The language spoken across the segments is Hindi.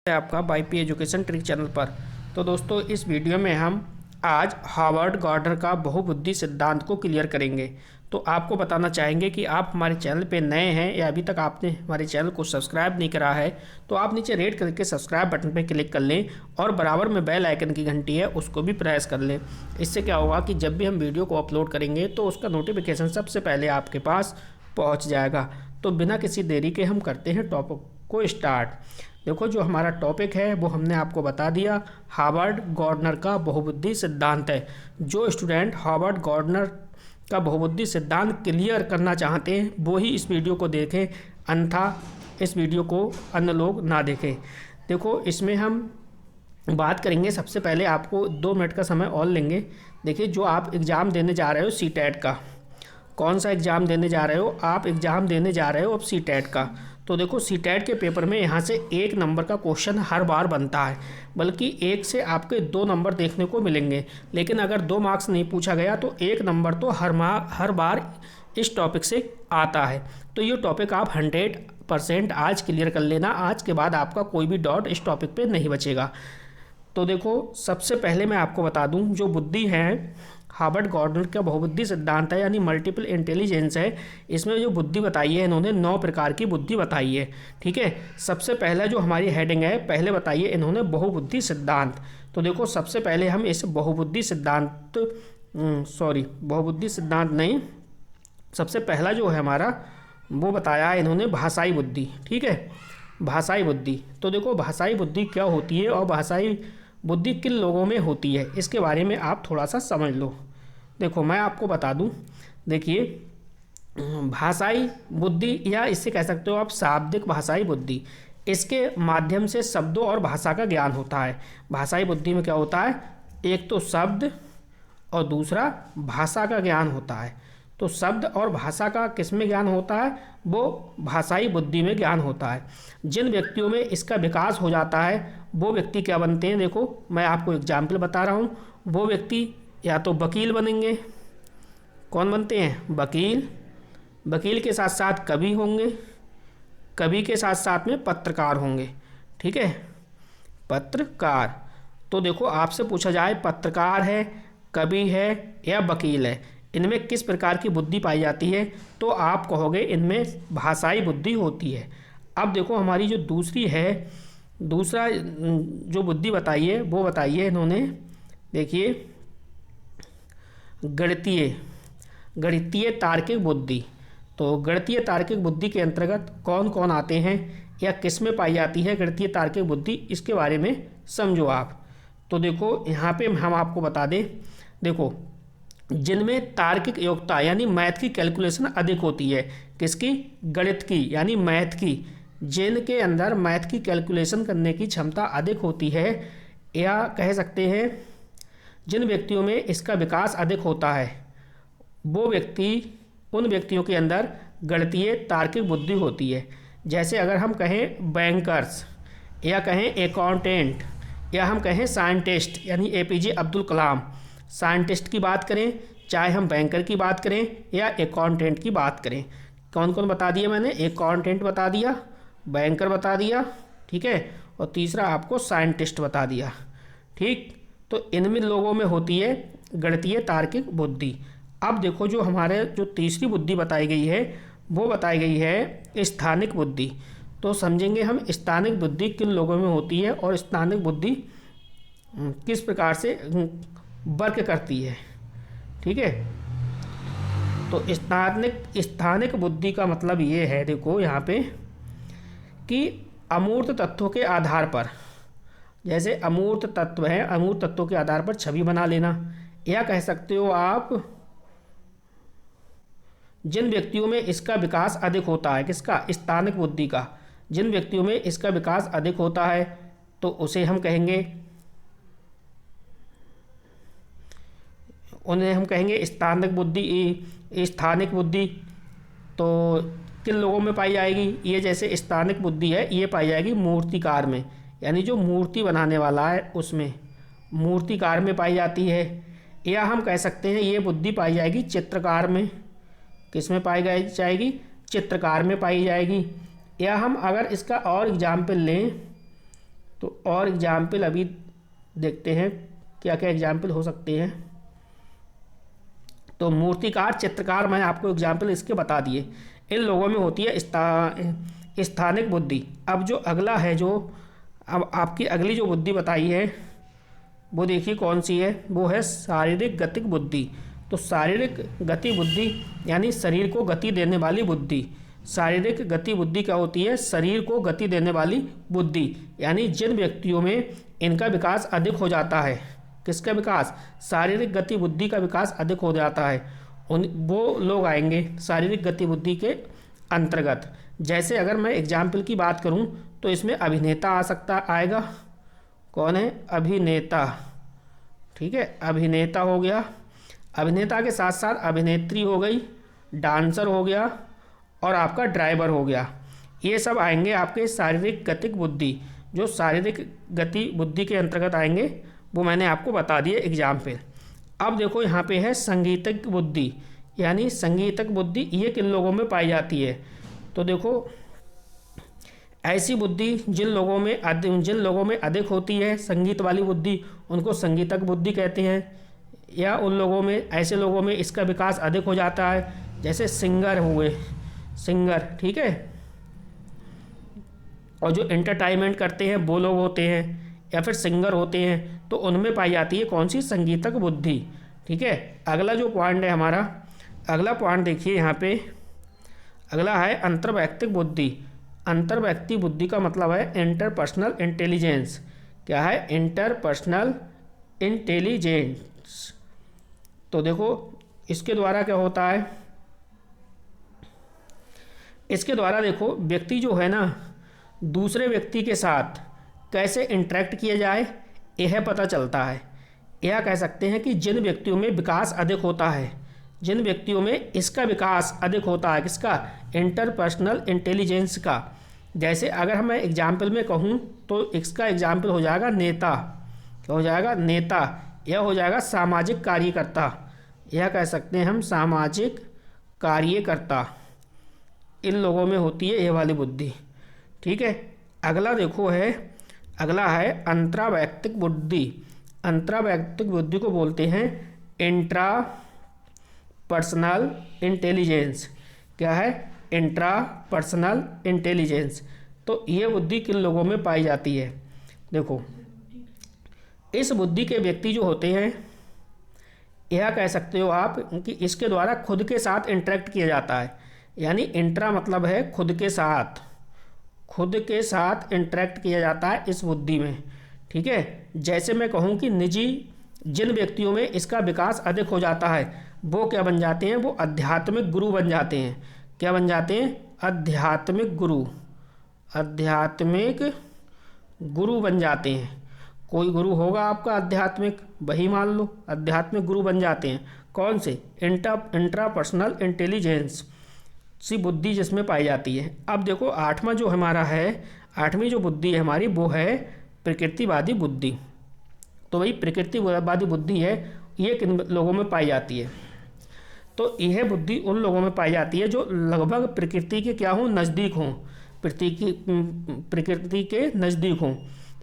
है आपका वाईपी एजुकेशन ट्रिक चैनल पर। तो दोस्तों, इस वीडियो में हम आज हार्वर्ड गार्डनर का बहुबुद्धि सिद्धांत को क्लियर करेंगे। तो आपको बताना चाहेंगे कि आप हमारे चैनल पे नए हैं या अभी तक आपने हमारे चैनल को सब्सक्राइब नहीं करा है तो आप नीचे रेड कलर के सब्सक्राइब बटन पे क्लिक कर लें और बराबर में बेल आइकन की घंटी है उसको भी प्रेस कर लें। इससे क्या होगा कि जब भी हम वीडियो को अपलोड करेंगे तो उसका नोटिफिकेशन सबसे पहले आपके पास पहुँच जाएगा। तो बिना किसी देरी के हम करते हैं टॉपिक को स्टार्ट। देखो, जो हमारा टॉपिक है वो हमने आपको बता दिया, हार्वर्ड गार्डनर का बहुबुद्धि सिद्धांत है। जो स्टूडेंट हार्वर्ड गार्डनर का बहुबुद्धि सिद्धांत क्लियर करना चाहते हैं वो ही इस वीडियो को देखें, अन्यथा इस वीडियो को अन्य लोग ना देखें। देखो, इसमें हम बात करेंगे, सबसे पहले आपको 2 मिनट का समय और लेंगे। देखिए, जो आप एग्ज़ाम देने जा रहे हो सीटेट का, कौन सा एग्ज़ाम देने जा रहे हो? आप एग्ज़ाम देने जा रहे हो अब सीटेट का। तो देखो, सीटेट के पेपर में यहाँ से 1 नंबर का क्वेश्चन हर बार बनता है, बल्कि 1 से आपके 2 नंबर देखने को मिलेंगे। लेकिन अगर 2 मार्क्स नहीं पूछा गया तो 1 नंबर तो हर बार इस टॉपिक से आता है। तो ये टॉपिक आप 100% आज क्लियर कर लेना। आज के बाद आपका कोई भी डाउट इस टॉपिक पे नहीं बचेगा। तो देखो, सबसे पहले मैं आपको बता दूं, जो बुद्धि है हार्वर्ड गार्डनर का बहुबुद्धि सिद्धांत है यानी मल्टीपल इंटेलिजेंस है। इसमें जो बुद्धि बताई है इन्होंने 9 प्रकार की बुद्धि बताई है। ठीक है, सबसे पहला जो हमारी हेडिंग है, पहले बताइए इन्होंने बहुबुद्धि सिद्धांत। तो देखो, सबसे पहले हम इस बहुबुद्धि सिद्धांत बहुबुद्धि सिद्धांत नहीं, सबसे पहला जो है हमारा वो बताया है इन्होंने भाषाई बुद्धि। ठीक है, भाषाई बुद्धि। तो देखो, भाषाई बुद्धि क्या होती है और भाषाई बुद्धि किन लोगों में होती है, इसके बारे में आप थोड़ा सा समझ लो। देखो, मैं आपको बता दूं, देखिए, भाषाई बुद्धि या इससे कह सकते हो आप शाब्दिक भाषाई बुद्धि, इसके माध्यम से शब्दों और भाषा का ज्ञान होता है। भाषाई बुद्धि में क्या होता है? एक तो शब्द और दूसरा भाषा का ज्ञान होता है। तो शब्द और भाषा का किस में ज्ञान होता है? वो भाषाई बुद्धि में ज्ञान होता है। जिन व्यक्तियों में इसका विकास हो जाता है वो व्यक्ति क्या बनते हैं? देखो, मैं आपको एग्जाम्पल बता रहा हूँ। वो व्यक्ति या तो वकील बनेंगे। कौन बनते हैं? वकील। वकील के साथ साथ कवि होंगे। कवि के साथ साथ में पत्रकार होंगे। ठीक है, पत्रकार। तो देखो, आपसे पूछा जाए पत्रकार है, कवि है या वकील है, इनमें किस प्रकार की बुद्धि पाई जाती है? तो आप कहोगे इनमें भाषाई बुद्धि होती है। अब देखो, हमारी जो दूसरा जो बुद्धि बताई है वो बताई है इन्होंने, देखिए, गणितीय तार्किक बुद्धि। तो गणितीय तार्किक बुद्धि के अंतर्गत कौन कौन आते हैं या किस में पाई जाती है गणितीय तार्किक बुद्धि, इसके बारे में समझो आप। तो देखो, यहाँ पे हम आपको बता दें, देखो, जिनमें तार्किक योग्यता यानी मैथ की कैलकुलेशन अधिक होती है। किसकी? गणित की यानी मैथ की। जिनके अंदर मैथ की कैलकुलेशन करने की क्षमता अधिक होती है, या कह सकते हैं जिन व्यक्तियों में इसका विकास अधिक होता है, वो व्यक्ति, उन व्यक्तियों के अंदर गणितीय तार्किक बुद्धि होती है। जैसे अगर हम कहें बैंकर्स, या कहें अकाउंटेंट, या हम कहें साइंटिस्ट यानी APJ अब्दुल कलाम। साइंटिस्ट की बात करें, चाहे हम बैंकर की बात करें या अकाउंटेंट की बात करें, कौन कौन बता दिया मैंने? अकाउंटेंट बता दिया, बैंकर बता दिया, ठीक है, और तीसरा आपको साइंटिस्ट बता दिया। ठीक, तो इनमें लोगों में होती है गणितीय तार्किक बुद्धि। अब देखो, जो हमारे जो तीसरी बुद्धि बताई गई है वो बताई गई है स्थानिक बुद्धि। तो समझेंगे हम स्थानिक बुद्धि किन लोगों में होती है और स्थानिक बुद्धि किस प्रकार से वर्क करती है। ठीक है, तो स्थानिक बुद्धि का मतलब ये है, देखो यहाँ पे, कि अमूर्त तत्वों के आधार पर, जैसे अमूर्त तत्व है, अमूर्त तत्वों के आधार पर छवि बना लेना, या कह सकते हो आप जिन व्यक्तियों में इसका विकास अधिक होता है, किसका? स्थानिक बुद्धि का। जिन व्यक्तियों में इसका विकास अधिक होता है तो उसे हम कहेंगे, उन्हें हम कहेंगे स्थानिक बुद्धि। स्थानिक बुद्धि तो किन लोगों में पाई जाएगी? ये जैसे स्थानिक बुद्धि है ये पाई जाएगी मूर्तिकार में, यानी जो मूर्ति बनाने वाला है उसमें, मूर्तिकार में पाई जाती है। या हम कह सकते हैं ये बुद्धि पाई जाएगी चित्रकार में। किस में पाई जाएगी? चित्रकार में पाई जाएगी। या हम अगर इसका और एग्जाम्पल लें और एग्जाम्पल अभी देखते हैं क्या क्या एग्जाम्पल हो सकते हैं। तो मूर्तिकार, चित्रकार, मैं आपको एग्जाम्पल इसके बता दिए। इन लोगों में होती है स्थानिक बुद्धि। अब जो अगला है, जो अब आपकी अगली जो बुद्धि बताई है वो देखिए कौन सी है, वो है शारीरिक गतिक बुद्धि। तो शारीरिक गति बुद्धि यानी शरीर को गति देने वाली बुद्धि। शारीरिक गति बुद्धि क्या होती है? शरीर को गति देने वाली बुद्धि, यानी जिन व्यक्तियों में इनका विकास अधिक हो जाता है। किसका विकास? शारीरिक गति बुद्धि का विकास अधिक हो जाता है, उन वो लोग आएंगे शारीरिक गति बुद्धि के अंतर्गत। जैसे अगर मैं एग्जाम्पल की बात करूं तो इसमें अभिनेता आ सकता आएगा। कौन है? अभिनेता। ठीक है, अभिनेता हो गया। अभिनेता के साथ साथ अभिनेत्री हो गई, डांसर हो गया और आपका ड्राइवर हो गया। ये सब आएंगे आपके शारीरिक गतिक बुद्धि। जो शारीरिक गति बुद्धि के अंतर्गत आएंगे वो मैंने आपको बता दिए एग्जाम्पल। अब देखो यहाँ पे है संगीतक बुद्धि, यानी संगीतक बुद्धि ये किन लोगों में पाई जाती है? तो देखो, ऐसी बुद्धि जिन लोगों में अधिक होती है संगीत वाली बुद्धि, उनको संगीतक बुद्धि कहते हैं। या उन लोगों में, ऐसे लोगों में इसका विकास अधिक हो जाता है, जैसे सिंगर हुए, सिंगर, ठीक है, और जो एंटरटेनमेंट करते हैं वो लोग होते हैं, या फिर सिंगर होते हैं, तो उनमें पाई जाती है कौन सी? संगीतक बुद्धि। ठीक है, अगला जो पॉइंट है हमारा, अगला पॉइंट देखिए यहाँ पे, अगला है अंतर्वैयक्तिक बुद्धि। अंतर्वैयक्तिक बुद्धि का मतलब है इंटरपर्सनल इंटेलिजेंस। क्या है? Interpersonal intelligence. तो देखो इसके द्वारा क्या होता है, इसके द्वारा देखो व्यक्ति जो है ना, दूसरे व्यक्ति के साथ कैसे इंटरेक्ट किया जाए यह पता चलता है। यह कह सकते हैं कि जिन व्यक्तियों में विकास अधिक होता है, जिन व्यक्तियों में इसका विकास अधिक होता है, किसका? इंटरपर्सनल इंटेलिजेंस का। जैसे अगर मैं एग्जाम्पल में कहूँ तो इसका एग्जाम्पल हो जाएगा नेता। क्या हो जाएगा? नेता। यह हो जाएगा सामाजिक कार्यकर्ता। यह कह सकते हैं हम सामाजिक कार्यकर्ता। इन लोगों में होती है यह वाली बुद्धि। ठीक है, अगला देखो है, अगला है अंतरावैयक्तिक बुद्धि। अंतरावैयक्तिक बुद्धि को बोलते हैं इंट्रा पर्सनल इंटेलिजेंस। क्या है? Intra personal intelligence. तो ये बुद्धि किन लोगों में पाई जाती है? देखो, इस बुद्धि के व्यक्ति जो होते हैं, यह कह सकते हो आप कि इसके द्वारा खुद के साथ इंटरेक्ट किया जाता है। यानी इंट्रा मतलब है खुद के साथ, खुद के साथ इंटरेक्ट किया जाता है इस बुद्धि में। ठीक है, जैसे मैं कहूँ कि निजी, जिन व्यक्तियों में इसका विकास अधिक हो जाता है वो क्या बन जाते हैं? वो आध्यात्मिक गुरु बन जाते हैं। क्या बन जाते हैं? आध्यात्मिक गुरु। आध्यात्मिक गुरु बन जाते हैं। कोई गुरु होगा आपका आध्यात्मिक, वही मान लो आध्यात्मिक गुरु बन जाते हैं। कौन से? इंट्रापर्सनल इंटेलिजेंस सी बुद्धि जिसमें पाई जाती है। अब देखो आठवां जो हमारा है, आठवीं जो बुद्धि है हमारी, वो है प्रकृतिवादी बुद्धि। तो वही प्रकृतिवादी बुद्धि है, ये किन लोगों में पाई जाती है? तो यह बुद्धि उन लोगों में पाई जाती है जो लगभग प्रकृति के क्या हों? नज़दीक हों, प्रकृति के नज़दीक हों,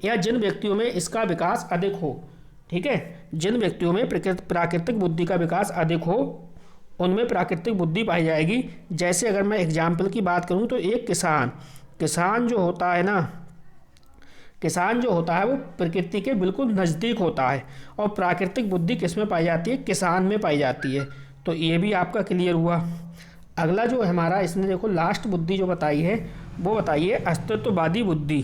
या जिन व्यक्तियों में इसका विकास अधिक हो। ठीक है, जिन व्यक्तियों में प्राकृतिक बुद्धि का विकास अधिक हो उनमें प्राकृतिक बुद्धि पाई जाएगी। जैसे अगर मैं एग्जाम्पल की बात करूं तो एक किसान जो होता है ना, किसान जो होता है वो प्रकृति के बिल्कुल नज़दीक होता है। और प्राकृतिक बुद्धि किस में पाई जाती है? किसान में पाई जाती है। तो ये भी आपका क्लियर हुआ। अगला जो हमारा, इसने देखो लास्ट बुद्धि जो बताई है वो बताइए अस्तित्ववादी बुद्धि।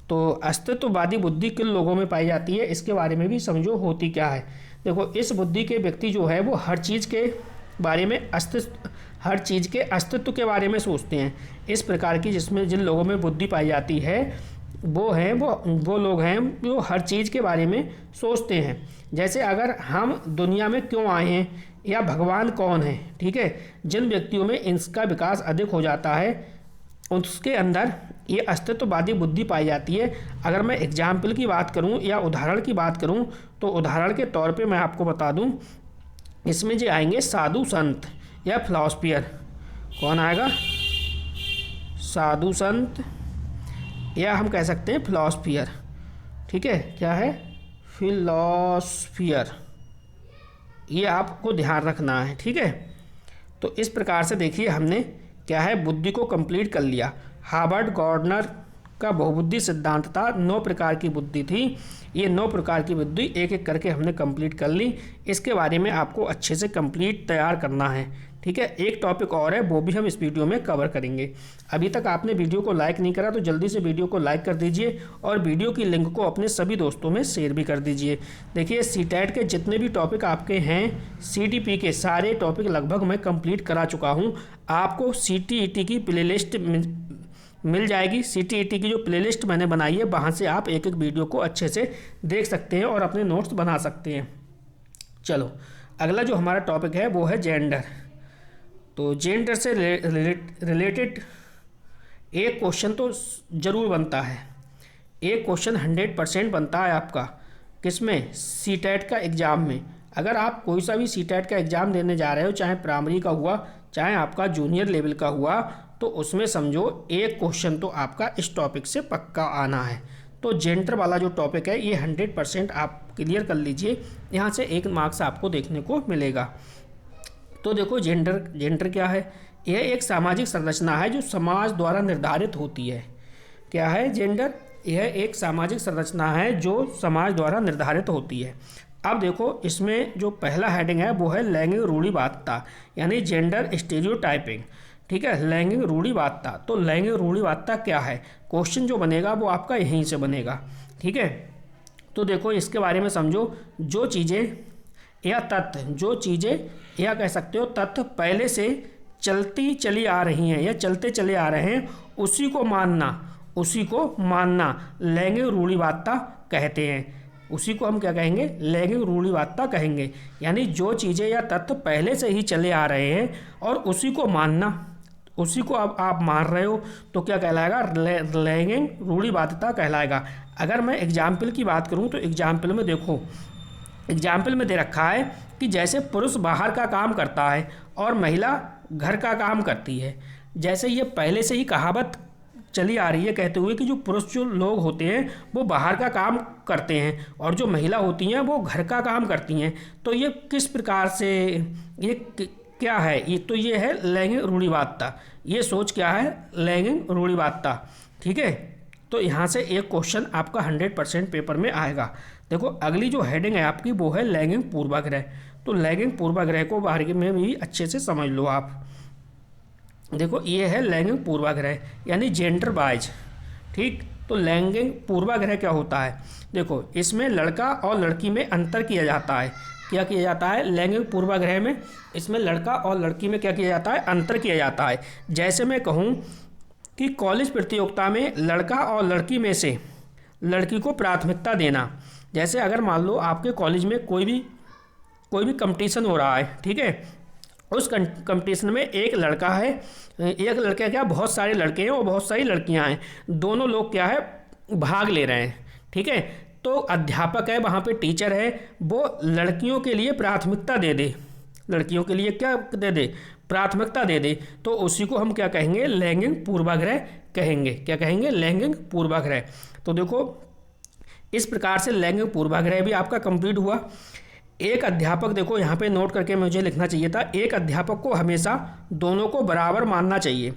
तो अस्तित्ववादी बुद्धि किन लोगों में पाई जाती है इसके बारे में भी समझो होती क्या है। देखो, इस बुद्धि के व्यक्ति जो है वो हर चीज़ के बारे में, हर चीज़ के अस्तित्व के बारे में सोचते हैं। इस प्रकार की जिसमें जिन लोगों में बुद्धि पाई जाती है वो लोग हैं जो हर चीज़ के बारे में सोचते हैं। जैसे अगर हम दुनिया में क्यों आए हैं या भगवान कौन है। ठीक है, जिन व्यक्तियों में इसका विकास अधिक हो जाता है उसके अंदर ये अस्तित्ववादी बुद्धि पाई जाती है। अगर मैं एग्जाम्पल की बात करूं या उदाहरण की बात करूं तो उदाहरण के तौर पे मैं आपको बता दूं, इसमें जो आएंगे साधु संत या फिलॉसफियर। कौन आएगा? साधु संत, या हम कह सकते हैं फिलॉसफियर। ठीक है, क्या है, फिलोस्फियर, ये आपको ध्यान रखना है। ठीक है, तो इस प्रकार से देखिए हमने क्या है, बुद्धि को कंप्लीट कर लिया। हार्वर्ड गार्डनर का बहुबुद्धि सिद्धांत था, 9 प्रकार की बुद्धि थी। ये 9 प्रकार की बुद्धि एक एक करके हमने कंप्लीट कर ली। इसके बारे में आपको अच्छे से कंप्लीट तैयार करना है। ठीक है, एक टॉपिक और है, वो भी हम इस वीडियो में कवर करेंगे। अभी तक आपने वीडियो को लाइक नहीं करा तो जल्दी से वीडियो को लाइक कर दीजिए और वीडियो की लिंक को अपने सभी दोस्तों में शेयर भी कर दीजिए। देखिए सीटेट के जितने भी टॉपिक आपके हैं, सीटीपी के सारे टॉपिक लगभग मैं कंप्लीट करा चुका हूँ। आपको सीटीईटी की प्लेलिस्ट मिल जाएगी। सीटीईटी की जो प्लेलिस्ट मैंने बनाई है, वहाँ से आप एक एक वीडियो को अच्छे से देख सकते हैं और अपने नोट्स बना सकते हैं। चलो, अगला जो हमारा टॉपिक है वो है जेंडर। तो जेंडर से रिलेटेड एक क्वेश्चन तो ज़रूर बनता है, एक क्वेश्चन 100% बनता है आपका, किसमें, सीटेट का एग्ज़ाम में। अगर आप कोई सा भी सीटेट का एग्ज़ाम देने जा रहे हो, चाहे प्राइमरी का हुआ चाहे आपका जूनियर लेवल का हुआ, तो उसमें समझो एक क्वेश्चन तो आपका इस टॉपिक से पक्का आना है। तो जेंडर वाला जो टॉपिक है ये 100% आप क्लियर कर लीजिए, यहाँ से 1 मार्क्स आपको देखने को मिलेगा। तो देखो जेंडर क्या है, यह एक सामाजिक संरचना है जो समाज द्वारा निर्धारित होती है। क्या है जेंडर, यह एक सामाजिक संरचना है जो समाज द्वारा निर्धारित होती है। अब देखो इसमें जो पहला हेडिंग है वो है लैंगिक रूढ़िवादिता, यानी जेंडर स्टीरियोटाइपिंग। ठीक है, लैंगिक रूढ़िवादिता। तो लैंगिक रूढ़िवादिता क्या है, क्वेश्चन जो बनेगा वो आपका यहीं से बनेगा। ठीक है, तो देखो इसके बारे में समझो, जो चीज़ें या तथ्य, जो चीज़ें या कह सकते हो तथ्य पहले से चलती चली आ रही हैं या चलते चले आ रहे हैं, उसी को मानना लैंगिक रूढ़िवादिता कहते हैं। उसी को हम क्या कहेंगे, लैंगिक रूढ़िवादिता कहेंगे। यानी जो चीज़ें या तथ्य पहले से ही चले आ रहे हैं और उसी को मानना, उसी को अब आप मान रहे हो तो क्या कहलाएगा, लैंगिक रूढ़िवादिता कहलाएगा। अगर मैं एग्जाम्पल की बात करूं तो एग्जाम्पल में देखो, एग्जाम्पल में दे रखा है कि जैसे पुरुष बाहर का काम करता है और महिला घर का काम करती है। जैसे ये पहले से ही कहावत चली आ रही है कहते हुए कि जो पुरुष जो लोग होते हैं वो बाहर का काम करते हैं और जो महिला होती हैं वो घर का काम करती हैं। तो ये किस प्रकार से, ये क्या है, ये तो ये है लैंगिक रूढ़िवादिता। ये सोच क्या है, लैंगिक रूढ़िवादिता। ठीक है, तो यहाँ से एक क्वेश्चन आपका 100% पेपर में आएगा। देखो अगली जो हेडिंग है आपकी वो है लैंगिक पूर्वाग्रह। तो लैंगिक पूर्वाग्रह को बारे में भी अच्छे से समझ लो आप। देखो ये है लैंगिक पूर्वाग्रह यानी जेंडर बाइज। ठीक, तो लैंगिक पूर्वाग्रह क्या होता है, देखो इसमें लड़का और लड़की में अंतर किया जाता है। क्या किया जाता है, लैंगिक पूर्वाग्रह में इसमें लड़का और लड़की में क्या किया जाता है, अंतर किया जाता है। जैसे मैं कहूँ कि कॉलेज प्रतियोगिता में लड़का और लड़की में से लड़की को प्राथमिकता देना। जैसे अगर मान लो आपके कॉलेज में कोई भी कंपटीशन हो रहा है, ठीक है, उस कंपटीशन में एक लड़का है, एक लड़का क्या, बहुत सारे लड़के हैं और बहुत सारी लड़कियां हैं, दोनों लोग क्या है भाग ले रहे हैं। ठीक है, तो अध्यापक है वहाँ पे, टीचर है, वो लड़कियों के लिए प्राथमिकता दे दे, लड़कियों के लिए क्या दे दे, प्राथमिकता दे दे, तो उसी को हम क्या कहेंगे, लैंगिक पूर्वाग्रह कहेंगे। क्या कहेंगे, लैंगिक पूर्वाग्रह। तो देखो इस प्रकार से लैंगिक पूर्वाग्रह भी आपका कंप्लीट हुआ। एक अध्यापक, देखो यहाँ पे नोट करके मुझे लिखना चाहिए था, एक अध्यापक को हमेशा दोनों को बराबर मानना चाहिए।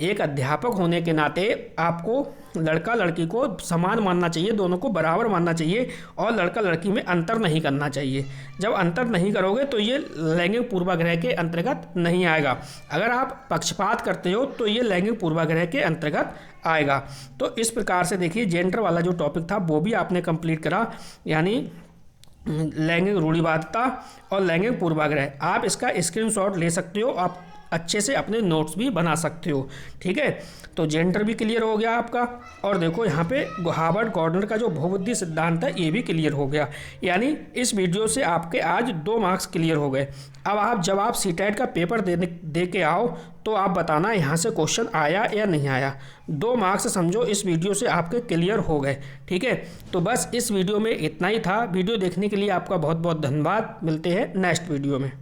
एक अध्यापक होने के नाते आपको लड़का लड़की को समान मानना चाहिए, दोनों को बराबर मानना चाहिए और लड़का लड़की में अंतर नहीं करना चाहिए। जब अंतर नहीं करोगे तो ये लैंगिक पूर्वाग्रह के अंतर्गत नहीं आएगा। अगर आप पक्षपात करते हो तो ये लैंगिक पूर्वाग्रह के अंतर्गत आएगा। तो इस प्रकार से देखिए जेंडर वाला जो टॉपिक था वो भी आपने कंप्लीट करा, यानी लैंगिक रूढ़िवादिता और लैंगिक पूर्वाग्रह। आप इसका स्क्रीनशॉट ले सकते हो, आप अच्छे से अपने नोट्स भी बना सकते हो। ठीक है, तो जेंडर भी क्लियर हो गया आपका। और देखो यहाँ पे हार्वर्ड गार्डनर का जो बहुबुद्धि सिद्धांत है ये भी क्लियर हो गया। यानी इस वीडियो से आपके आज 2 मार्क्स क्लियर हो गए। अब जब आप सीटेट का पेपर दे के आओ तो आप बताना यहाँ से क्वेश्चन आया या नहीं आया। 2 मार्क्स समझो इस वीडियो से आपके क्लियर हो गए। ठीक है, तो बस इस वीडियो में इतना ही था। वीडियो देखने के लिए आपका बहुत बहुत धन्यवाद। मिलते हैं नेक्स्ट वीडियो में।